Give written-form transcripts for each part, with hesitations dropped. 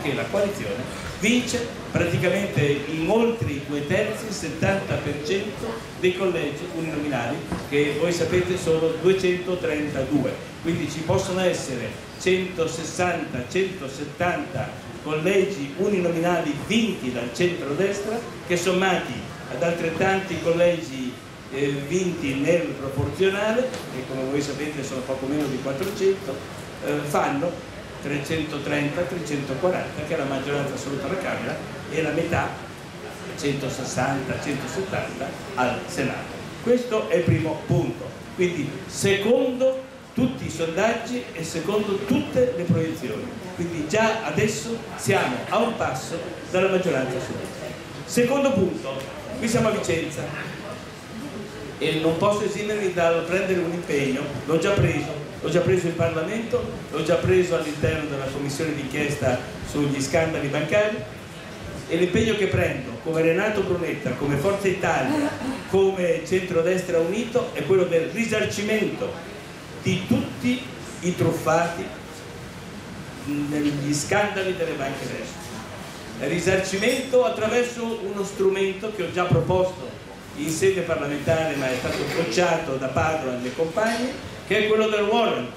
che la coalizione vince praticamente in oltre i 2/3, il 70% dei collegi uninominali, che voi sapete sono 232, quindi ci possono essere 160-170 collegi uninominali vinti dal centro-destra, che sommati ad altrettanti collegi vinti nel proporzionale, che come voi sapete sono poco meno di 400, fanno 330-340, che è la maggioranza assoluta alla Camera, e la metà, 160-170, al Senato. Questo è il primo punto. Quindi secondo tutti i sondaggi e secondo tutte le proiezioni. Quindi già adesso siamo a un passo dalla maggioranza assoluta. Secondo punto, qui siamo a Vicenza e non posso esimermi dal prendere un impegno, l'ho già preso in Parlamento, l'ho già preso all'interno della commissione d'inchiesta sugli scandali bancari, e l'impegno che prendo come Renato Brunetta, come Forza Italia, come Centrodestra Unito è quello del risarcimento di tutti i truffati negli scandali delle banche destre. Risarcimento attraverso uno strumento che ho già proposto in sede parlamentare, ma è stato bocciato da Padoan e compagni, che è quello del warrant.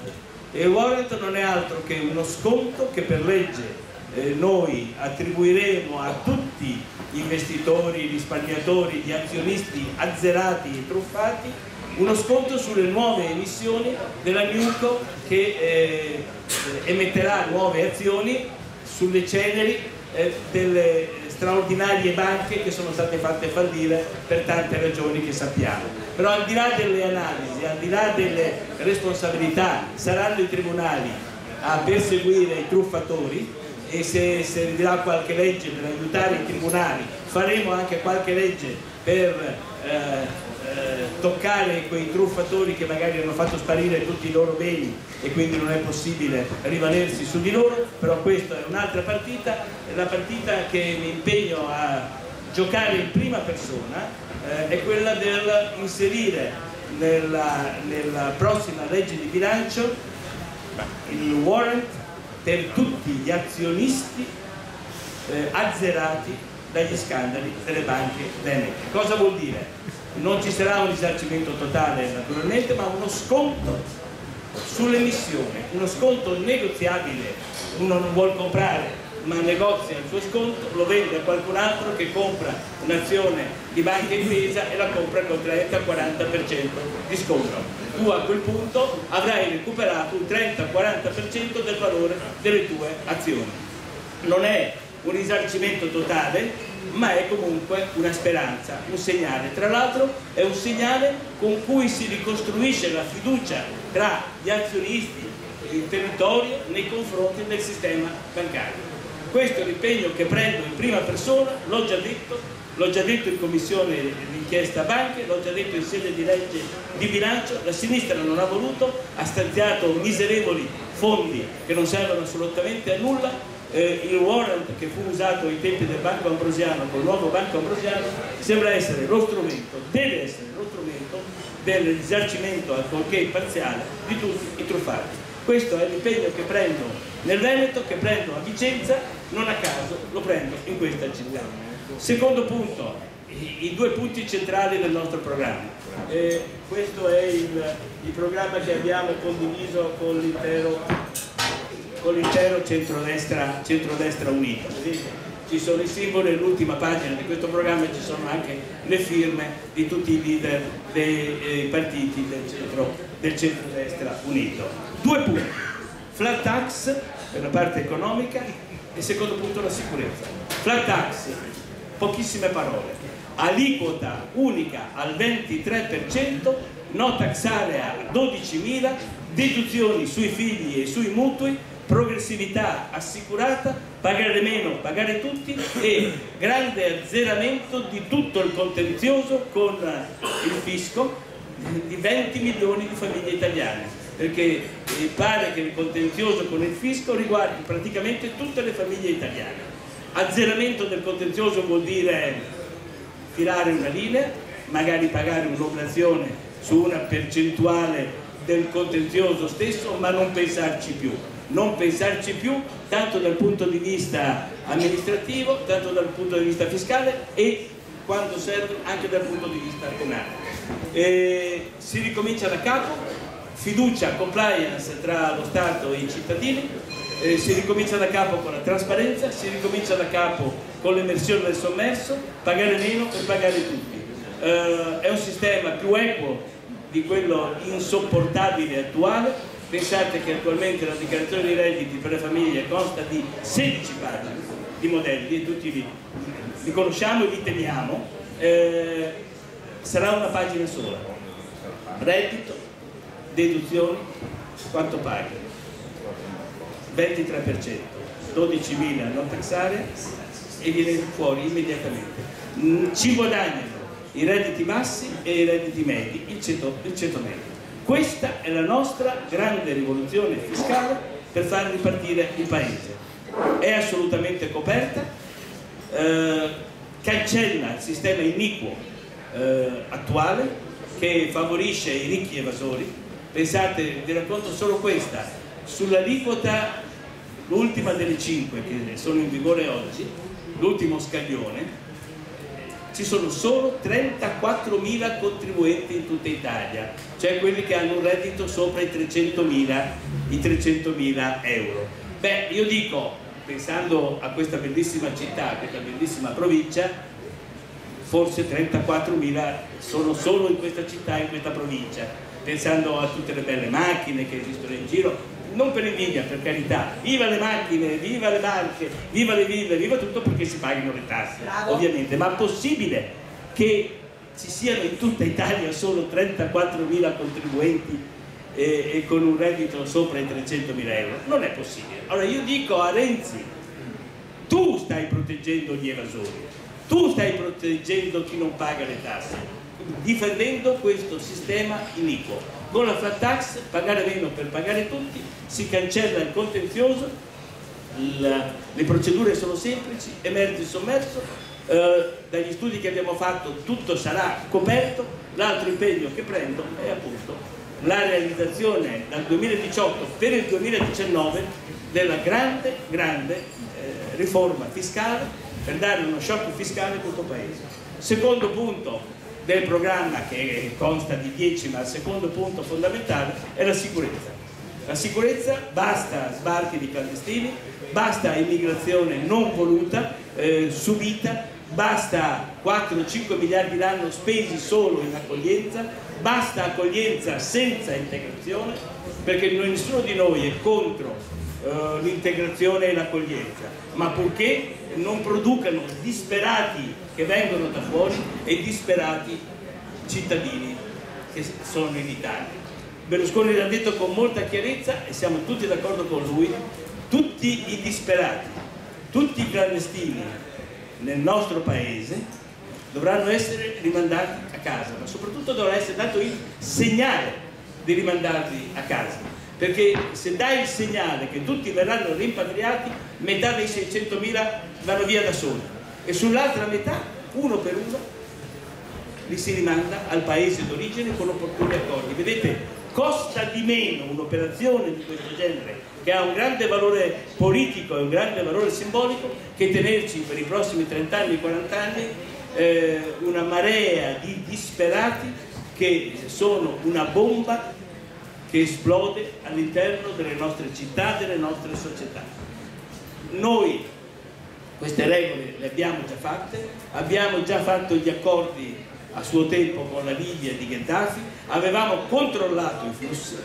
E il warrant non è altro che uno sconto che per legge noi attribuiremo a tutti gli investitori, risparmiatori, gli azionisti azzerati e truffati, uno sconto sulle nuove emissioni della Newco, che emetterà nuove azioni sulle ceneri delle straordinarie banche che sono state fatte fallire per tante ragioni che sappiamo. Però al di là delle analisi, al di là delle responsabilità, saranno i tribunali a perseguire i truffatori, e se servirà qualche legge per aiutare i tribunali, faremo anche qualche legge per toccare quei truffatori che magari hanno fatto sparire tutti i loro beni e quindi non è possibile rivalersi su di loro. Però questa è un'altra partita, la partita che mi impegno a giocare in prima persona è quella del inserire nella prossima legge di bilancio il warrant per tutti gli azionisti azzerati dagli scandali delle banche venete. Cosa vuol dire? Non ci sarà un risarcimento totale naturalmente, ma uno sconto sull'emissione, uno sconto negoziabile. Uno non vuol comprare ma negozia il suo sconto, lo vende a qualcun altro che compra un'azione di Banca Intesa e la compra con 30-40% di sconto. Tu a quel punto avrai recuperato un 30-40% del valore delle tue azioni. Non è un risarcimento totale, ma è comunque una speranza, un segnale. Tra l'altro è un segnale con cui si ricostruisce la fiducia tra gli azionisti e il territorio nei confronti del sistema bancario. Questo è l'impegno che prendo in prima persona, l'ho già detto in commissione d'inchiesta banche, l'ho già detto in sede di legge di bilancio. La sinistra non ha voluto, ha stanziato miserevoli fondi che non servono assolutamente a nulla. Il warrant che fu usato ai tempi del Banco Ambrosiano, col nuovo Banco Ambrosiano, sembra essere lo strumento, deve essere lo strumento del risarcimento, ancorché parziale, di tutti i truffati. Questo è l'impegno che prendo nel Veneto, che prendo a Vicenza, non a caso lo prendo in questa città. Secondo punto, i due punti centrali del nostro programma. Questo è il programma che abbiamo condiviso con l'intero centrodestra unito. Vedete? Ci sono i simboli, nell'ultima pagina di questo programma ci sono anche le firme di tutti i leader dei partiti del centrodestra unito. Due punti: flat tax per la parte economica e secondo punto la sicurezza. Flat tax, pochissime parole, aliquota unica al 23%, no tax area a 12.000, deduzioni sui figli e sui mutui, progressività assicurata, pagare meno, pagare tutti, e grande azzeramento di tutto il contenzioso con il fisco di 20 milioni di famiglie italiane, perché pare che il contenzioso con il fisco riguardi praticamente tutte le famiglie italiane. Azzeramento del contenzioso vuol dire tirare una linea, magari pagare un'oblazione su una percentuale del contenzioso stesso, ma non pensarci più. non pensarci più, tanto dal punto di vista amministrativo, tanto dal punto di vista fiscale e, quando serve, anche dal punto di vista penale. Si ricomincia da capo, fiducia, compliance tra lo Stato e i cittadini, si ricomincia da capo con la trasparenza, si ricomincia da capo con l'emersione del sommerso, pagare meno per pagare tutti. È un sistema più equo di quello insopportabile attuale. Pensate che attualmente la dichiarazione dei redditi per le famiglie consta di 16 pagine di modelli e tutti li conosciamo e li temiamo. Sarà una pagina sola: reddito, deduzioni, quanto paghi, 23%, 12.000 non taxare e viene fuori immediatamente. Ci guadagnano i redditi bassi e i redditi medi, il ceto medio. Questa è la nostra grande rivoluzione fiscale per far ripartire il paese. È assolutamente coperta, cancella il sistema iniquo attuale che favorisce i ricchi evasori. Pensate, vi racconto solo questa: sull'aliquota, l'ultima delle 5 che sono in vigore oggi, l'ultimo scaglione, ci sono solo 34.000 contribuenti in tutta Italia, cioè quelli che hanno un reddito sopra i 300.000 euro. Beh, io dico, pensando a questa bellissima città, a questa bellissima provincia, forse 34.000 sono solo in questa città, in questa provincia, pensando a tutte le belle macchine che esistono in giro. Non per invidia, per carità, viva le macchine, viva le banche, viva le ville, viva tutto, perché si pagano le tasse. Bravo. Ovviamente, ma è possibile che ci siano in tutta Italia solo 34.000 contribuenti e con un reddito sopra i 300.000 euro? Non è possibile. Allora io dico a Renzi: tu stai proteggendo gli evasori, tu stai proteggendo chi non paga le tasse, difendendo questo sistema iniquo. Con la flat tax, pagare meno per pagare tutti, si cancella il contenzioso, le procedure sono semplici, emerge il sommerso, dagli studi che abbiamo fatto tutto sarà coperto. L'altro impegno che prendo è appunto la realizzazione dal 2018 per il 2019 della grande riforma fiscale per dare uno shock fiscale a tutto il paese. Secondo punto del programma, che consta di 10, ma il secondo punto fondamentale è la sicurezza. La sicurezza: basta sbarchi di clandestini, basta immigrazione non voluta, subita, basta 4-5 miliardi l'anno spesi solo in accoglienza, basta accoglienza senza integrazione, perché nessuno di noi è contro l'integrazione e l'accoglienza, ma purché non producano disperati che vengono da fuori e disperati cittadini che sono in Italia. Berlusconi l'ha detto con molta chiarezza e siamo tutti d'accordo con lui: tutti i disperati, tutti i clandestini nel nostro paese dovranno essere rimandati a casa, ma soprattutto dovrà essere dato il segnale di rimandarli a casa, perché se dai il segnale che tutti verranno rimpatriati, metà dei 600.000 vanno via da soli e sull'altra metà, uno per uno, li si rimanda al paese d'origine con opportuni accordi. Vedete, costa di meno un'operazione di questo genere, che ha un grande valore politico e un grande valore simbolico, che tenerci per i prossimi 30 anni, 40 anni una marea di disperati che sono una bomba che esplode all'interno delle nostre città, delle nostre società. Noi queste regole le abbiamo già fatte, abbiamo già fatto gli accordi a suo tempo con la Libia di Gheddafi, avevamo controllato i flussi,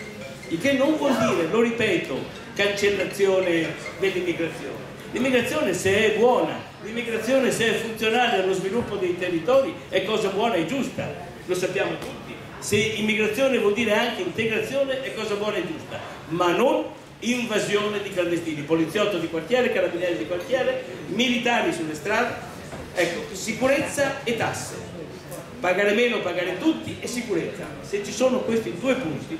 il che non vuol dire, lo ripeto, cancellazione dell'immigrazione. L'immigrazione, se è buona, l'immigrazione, se è funzionale allo sviluppo dei territori, è cosa buona e giusta, lo sappiamo tutti. Se immigrazione vuol dire anche integrazione, è cosa buona e giusta, ma non invasione di clandestini, poliziotto di quartiere, carabinieri di quartiere, militari sulle strade. Ecco, sicurezza e tasse, pagare meno, pagare tutti e sicurezza. Se ci sono questi due punti,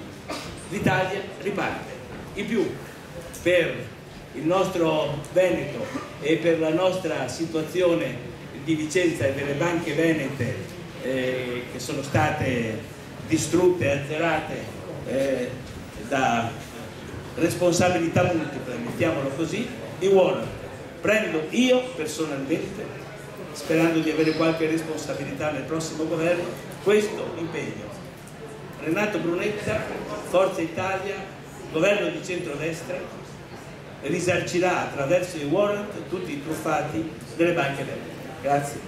l'Italia riparte. In più, per il nostro Veneto e per la nostra situazione di Vicenza e delle banche venete che sono state distrutte, azzerate responsabilità multiple, mettiamolo così, i warrant prendo io personalmente, sperando di avere qualche responsabilità nel prossimo governo, questo impegno. Renato Brunetta, Forza Italia, governo di centrodestra, risarcirà attraverso i warrant tutti i truffati delle banche venete. Grazie.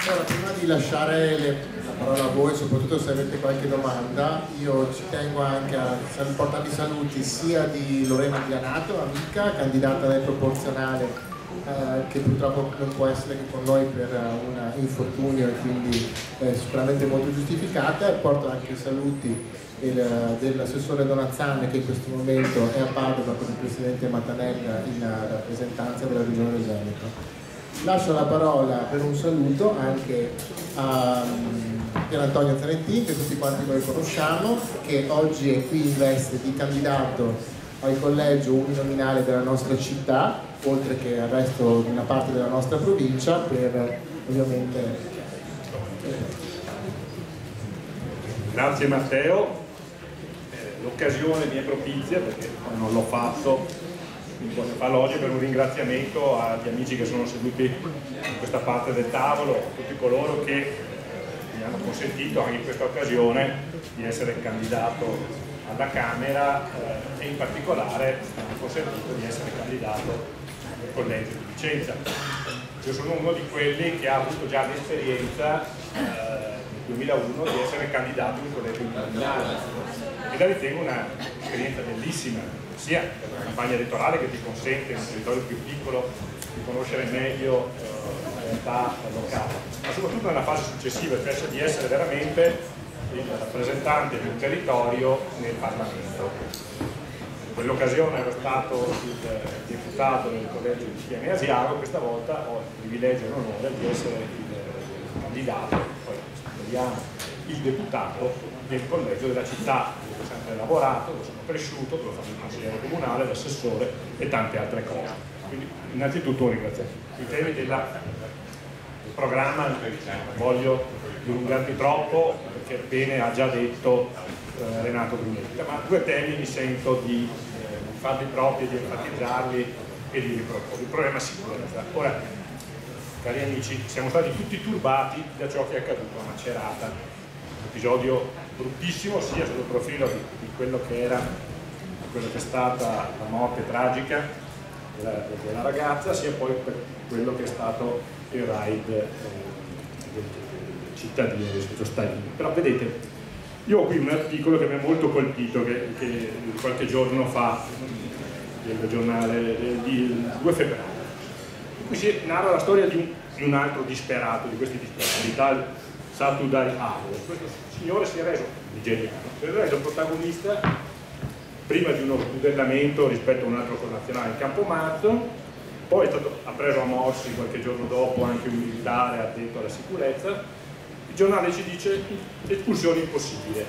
Allora, prima di lasciare la parola a voi, soprattutto se avete qualche domanda, io ci tengo anche a portare i saluti sia di Lorena Pianato, amica, candidata nel proporzionale, che purtroppo non può essere qui con noi per un infortunio e quindi sicuramente molto giustificata. Porto anche i saluti dell'assessore Donazzanne, che in questo momento è a Padova con il presidente Mattanella in rappresentanza della regione del Veneto. Lascio la parola per un saluto anche a Pier Antonio Zanettini, che tutti quanti noi conosciamo, che oggi è qui in veste di candidato al collegio uninominale della nostra città, oltre che al resto di una parte della nostra provincia, per ovviamente... Grazie Matteo, l'occasione mi è propizia perché non l'ho fatto, quindi voglio farlo oggi per un ringraziamento agli amici che sono seduti in questa parte del tavolo, a tutti coloro che mi hanno consentito anche in questa occasione di essere candidato alla Camera e in particolare mi hanno consentito di essere candidato al collegio di Vicenza. Io sono uno di quelli che ha avuto già l'esperienza nel 2001 di essere candidato in collegio uninominale e la ritengo un'esperienza bellissima, sia per la campagna elettorale che ti consente in un territorio più piccolo di conoscere meglio la realtà locale, ma soprattutto nella fase successiva, cioè di essere veramente il rappresentante di un territorio nel Parlamento. In quell'occasione ero stato il deputato nel collegio di Chiene Asiago, questa volta ho il privilegio e l'onore di essere il candidato, poi vediamo il deputato nel collegio della città, dove ho sempre lavorato, dove sono cresciuto, dove ho fatto il consigliere comunale, l'assessore e tante altre cose. Quindi innanzitutto un ringraziamento. I temi del programma non voglio dilungarmi troppo perché bene ha già detto Renato Brunetta, ma due temi mi sento di farli propri, di enfatizzarli e di riproporli. Il problema è sicurezza. Ora, cari amici, siamo stati tutti turbati da ciò che è accaduto a Macerata, un episodio bruttissimo sia sul profilo di quello che era, quello che è stata la morte tragica della ragazza, sia poi per quello che è stato il raid del cittadino del Stalino. Però vedete, io ho qui un articolo che mi ha molto colpito, che qualche giorno fa del giornale del 2 febbraio, in cui si narra la storia di un altro disperato, di questi disperati, di tal Satudai Avo. Questo signore si è reso nigeriano, si è reso protagonista prima di uno sbudellamento rispetto a un altro connazionale in Campomarzo, poi ha preso a morsi qualche giorno dopo anche un militare addetto alla sicurezza. Il giornale ci dice espulsione impossibile.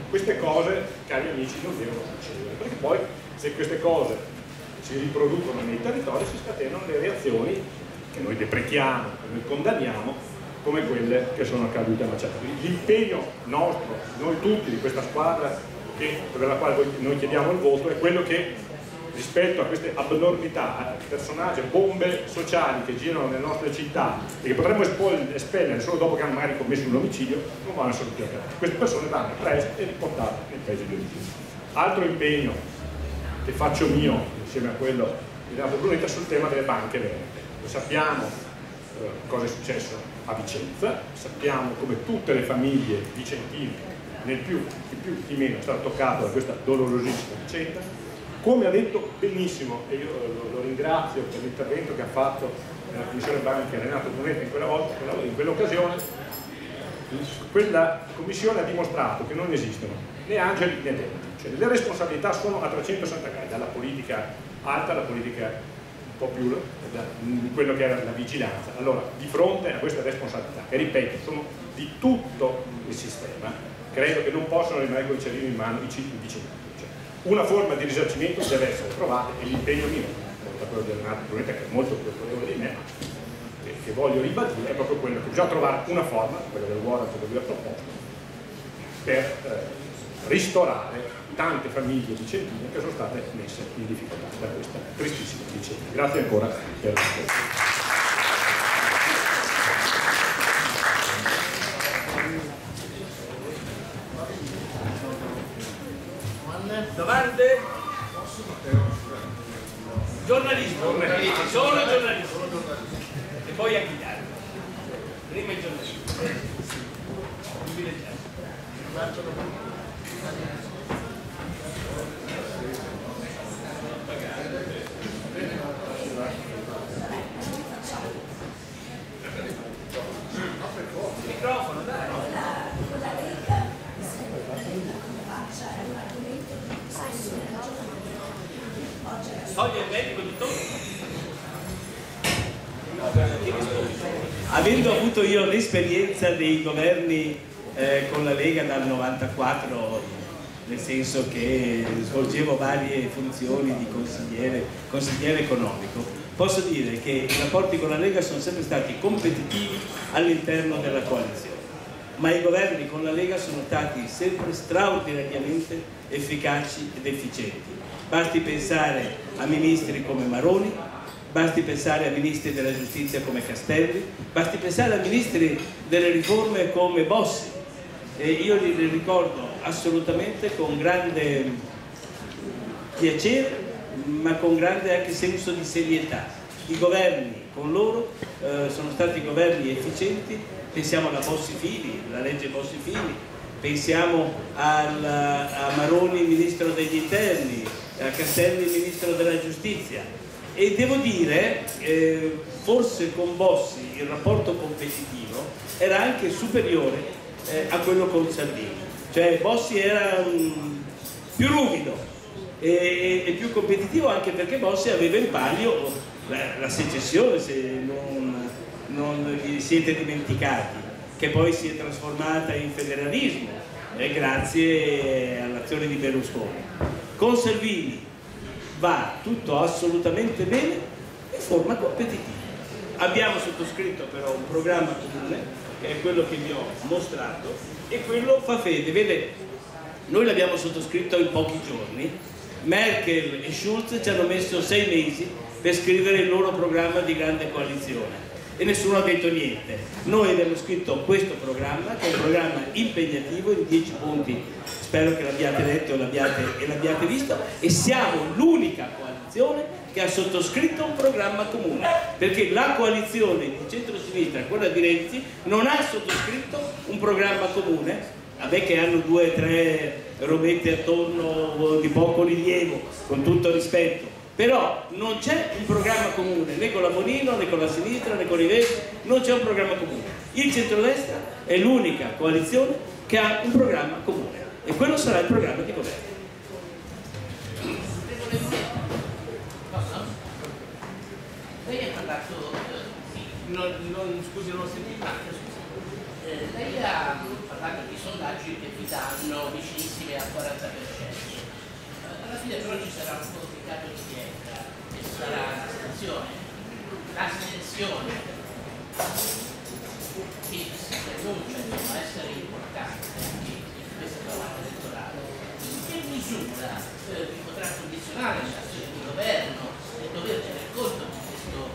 Queste cose, cari amici, non devono succedere, perché poi se queste cose si riproducono nei territori si scatenano le reazioni che noi deprechiamo, che noi condanniamo, come quelle che sono accadute a Macerata. L'impegno nostro, noi tutti di questa squadra per la quale noi chiediamo il voto, è quello che rispetto a queste abnormità, personaggi, bombe sociali che girano nelle nostre città e che potremmo espellere solo dopo che hanno magari commesso un omicidio, non vanno essere più accadute. Queste persone vanno prese e riportate nel paese di origine. Altro impegno che faccio mio, insieme a quello di Renato Brunetta, sul tema delle banche venete. Lo sappiamo cosa è successo a Vicenza, sappiamo come tutte le famiglie vicentine, nel più chi meno, è stato toccato da questa dolorosissima vicenda. Come ha detto benissimo, e io lo ringrazio per l'intervento che ha fatto nella Commissione Banche Renato Brunetta in quell'occasione, quella Commissione ha dimostrato che non esistono né angeli né demoni, cioè le responsabilità sono a 360 gradi, dalla politica alta alla politica un po' più di quello che era la vigilanza. Allora, di fronte a queste responsabilità, che ripeto, sono di tutto il sistema, credo che non possono rimanere con il cerino in mano i vicini. Cioè, una forma di risarcimento deve essere trovata e l'impegno mio, da quello di Renato Brunetta, che è molto più autorevole di me, che voglio ribadire, è proprio quello che bisogna trovare una forma, quella del warrant che lui ha proposto, per ristorare tante famiglie vicentine che sono state messe in difficoltà da questa tristissima vicenda. Grazie ancora per l'ascolto. Domande? Giornalismo, solo giornalismo. E poi anche gli altri. Prima il giornalismo. Il microfono, dai. Toglie il medico di tutto. Avendo avuto io l'esperienza dei governi con la Lega dal 94, nel senso che svolgevo varie funzioni di consigliere economico, posso dire che i rapporti con la Lega sono sempre stati competitivi all'interno della coalizione, ma i governi con la Lega sono stati sempre straordinariamente efficaci ed efficienti. Basti pensare a ministri come Maroni, basti pensare a ministri della giustizia come Castelli, basti pensare a ministri delle riforme come Bossi. E io li ricordo assolutamente con grande piacere, ma con grande anche senso di serietà. I governi con loro sono stati governi efficienti. Pensiamo alla Bossi-Fini, la legge Bossi-Fini, pensiamo a Maroni, ministro degli interni, a Castelli, ministro della giustizia. E devo dire, forse con Bossi il rapporto competitivo era anche superiore a quello con Salvini, cioè Bossi era più ruvido e più competitivo, anche perché Bossi aveva in palio la secessione, se non vi siete dimenticati, che poi si è trasformata in federalismo grazie all'azione di Berlusconi. Con Salvini va tutto assolutamente bene in forma competitiva. Abbiamo sottoscritto però un programma comune, che è quello che vi ho mostrato, e quello fa fede. Vede, noi l'abbiamo sottoscritto in pochi giorni, Merkel e Schulz ci hanno messo 6 mesi per scrivere il loro programma di grande coalizione e nessuno ha detto niente. Noi abbiamo scritto questo programma, che è un programma impegnativo in 10 punti, spero che l'abbiate letto e l'abbiate visto, e siamo l'unica coalizione che ha sottoscritto un programma comune, perché la coalizione di centro-sinistra, quella di Renzi, non ha sottoscritto un programma comune. Vabbè che hanno 2 o 3 robette attorno di poco rilievo, con tutto rispetto, però non c'è un programma comune né con la Bonino, né con la sinistra, né con i Verdi, non c'è un programma comune. Il centrodestra è l'unica coalizione che ha un programma comune e quello sarà il programma di governo. Lei ha parlato, Scusi, non ho sentito. lei ha parlato di sondaggi che vi danno vicinissimi al 40%. Alla fine però ci sarà un significato di pietra, che sarà l'astensione. L'astensione che si preannuncia essere importante in questa campagna elettorale, in che misura vi potrà condizionare l'azione di governo e dover tener conto di questo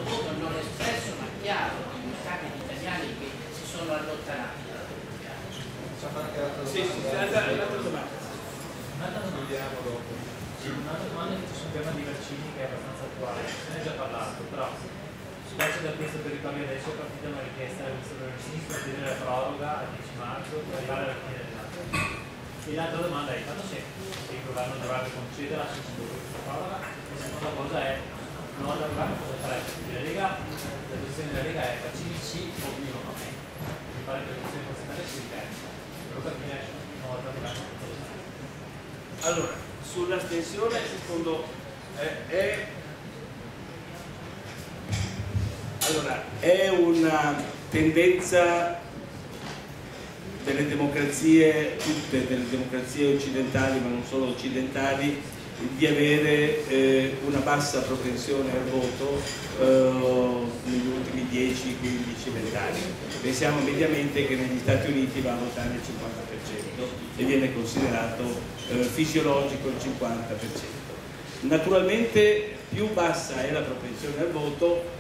voto non espresso ma chiaro di mercati italiani che si sono allontanati dalla politica? Un'altra domanda. Un'altra domanda che sul tema di vaccini, che è abbastanza attuale, se ne è già parlato, però specie da questo territorio adesso è partita una richiesta del ministro della sinistra di tenere la proroga al 10 marzo per arrivare alla fine dell'anno. E l'altra domanda è: quando se il governo dovrebbe concedere la questa proroga? La seconda cosa è: no, da governo cosa farebbe? La posizione della Lega è vaccini sì, oppure no. Mi pare che la posizione costituzionale si ripete. Però per me no, da governo. Allora, sull'astensione secondo è una tendenza delle democrazie, tutte delle democrazie occidentali, ma non solo occidentali, di avere una bassa propensione al voto negli ultimi 10, 15, 20 anni. Pensiamo mediamente che negli Stati Uniti va a votare il 50% e viene considerato fisiologico il 50%. Naturalmente più bassa è la propensione al voto,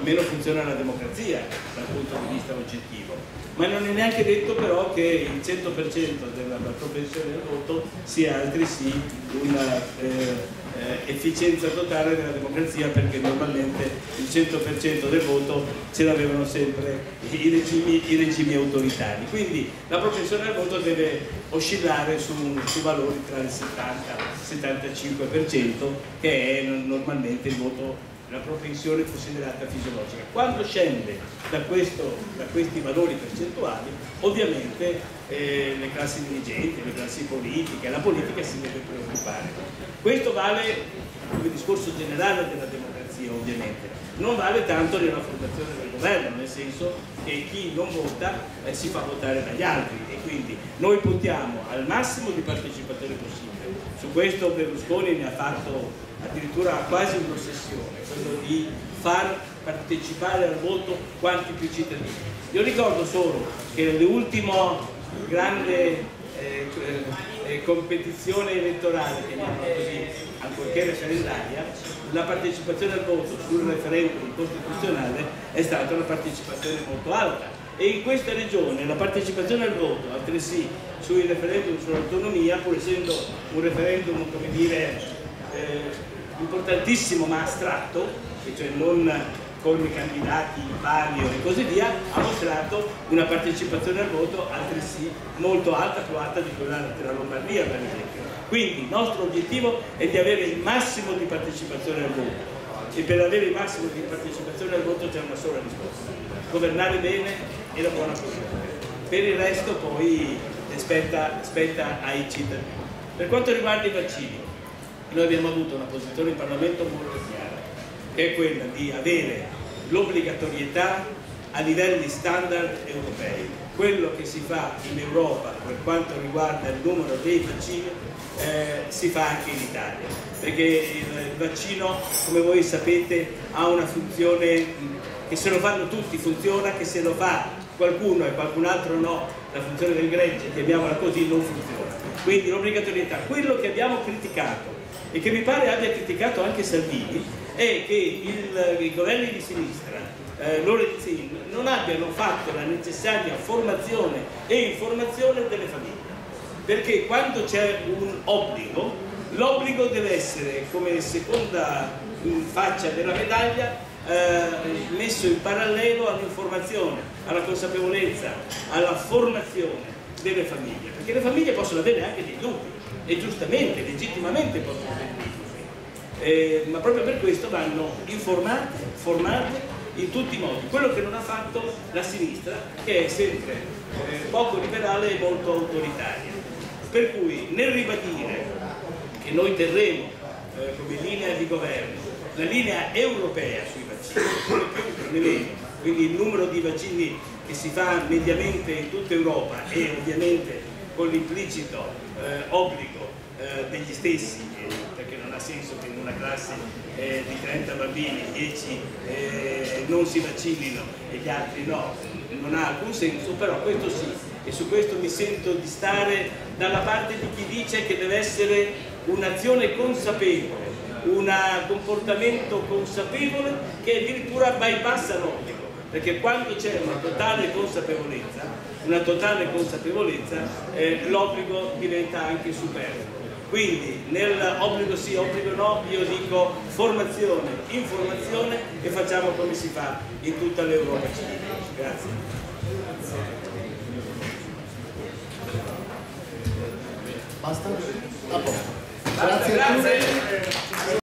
meno funziona la democrazia dal punto di vista oggettivo, ma non è neanche detto però che il 100% della propensione al voto sia altresì una efficienza totale della democrazia, perché normalmente il 100% del voto ce l'avevano sempre i regimi autoritari. Quindi la propensione al voto deve oscillare su valori tra il 70 e il 75%, che è normalmente il voto, la propensione considerata fisiologica. Quando scende da questi valori percentuali, ovviamente le classi dirigenti, le classi politiche, la politica si deve preoccupare. Questo vale come discorso generale della democrazia, ovviamente. Non vale tanto nella formazione del governo, nel senso che chi non vota si fa votare dagli altri, e quindi noi puntiamo al massimo di partecipazione possibile. Su questo Berlusconi ne ha fatto addirittura quasi un'ossessione, quello di far partecipare al voto quanti più cittadini. Io ricordo solo che nell'ultimo grande competizione elettorale, chiamiamola così, ancorché referendaria, la partecipazione al voto sul referendum costituzionale è stata una partecipazione molto alta, e in questa regione la partecipazione al voto altresì sui referendum sull'autonomia, pur essendo un referendum, come dire, importantissimo ma astratto, cioè non con i candidati in palio e così via, ha mostrato una partecipazione al voto altresì molto alta, più alta di quella della Lombardia per esempio. Quindi il nostro obiettivo è di avere il massimo di partecipazione al voto, e per avere il massimo di partecipazione al voto c'è una sola risposta: governare bene e la buona politica. Per il resto poi spetta ai cittadini. Per quanto riguarda i vaccini, noi abbiamo avuto una posizione in Parlamento molto chiara, che è quella di avere l'obbligatorietà a livelli standard europei. Quello che si fa in Europa per quanto riguarda il numero dei vaccini si fa anche in Italia, perché il vaccino, come voi sapete, ha una funzione che se lo fanno tutti funziona, che se lo fa qualcuno e qualcun altro no, la funzione del gregge, chiamiamola così, non funziona. Quindi l'obbligatorietà. Quello che abbiamo criticato, e che mi pare abbia criticato anche Salvini, è che i governi di sinistra, Lorenzin, non abbiano fatto la necessaria formazione e informazione delle famiglie, perché quando c'è un obbligo, l'obbligo deve essere, come seconda faccia della medaglia, messo in parallelo all'informazione, alla consapevolezza, alla formazione delle famiglie, perché le famiglie possono avere anche dei dubbi, e giustamente, legittimamente possono avere dei dubbi, ma proprio per questo vanno informate, formate in tutti i modi. Quello che non ha fatto la sinistra, che è sempre poco liberale e molto autoritaria. Per cui nel ribadire che noi terremo come linea di governo la linea europea sui vaccini, né più né meno, quindi il numero di vaccini che si fa mediamente in tutta Europa, e ovviamente con l'implicito obbligo degli stessi, perché non ha senso che in una classe di 30 bambini 10 non si vaccinino e gli altri no, non ha alcun senso, però questo sì, e su questo mi sento di stare dalla parte di chi dice che deve essere un'azione consapevole, un comportamento consapevole che addirittura bypassa l'obbligo, perché quando c'è una totale consapevolezza, l'obbligo diventa anche superfluo. Quindi nell'obbligo sì, obbligo no, io dico formazione, informazione, e facciamo come si fa in tutta l'Europa. Grazie. Basta? A posto. Grazie a tutti.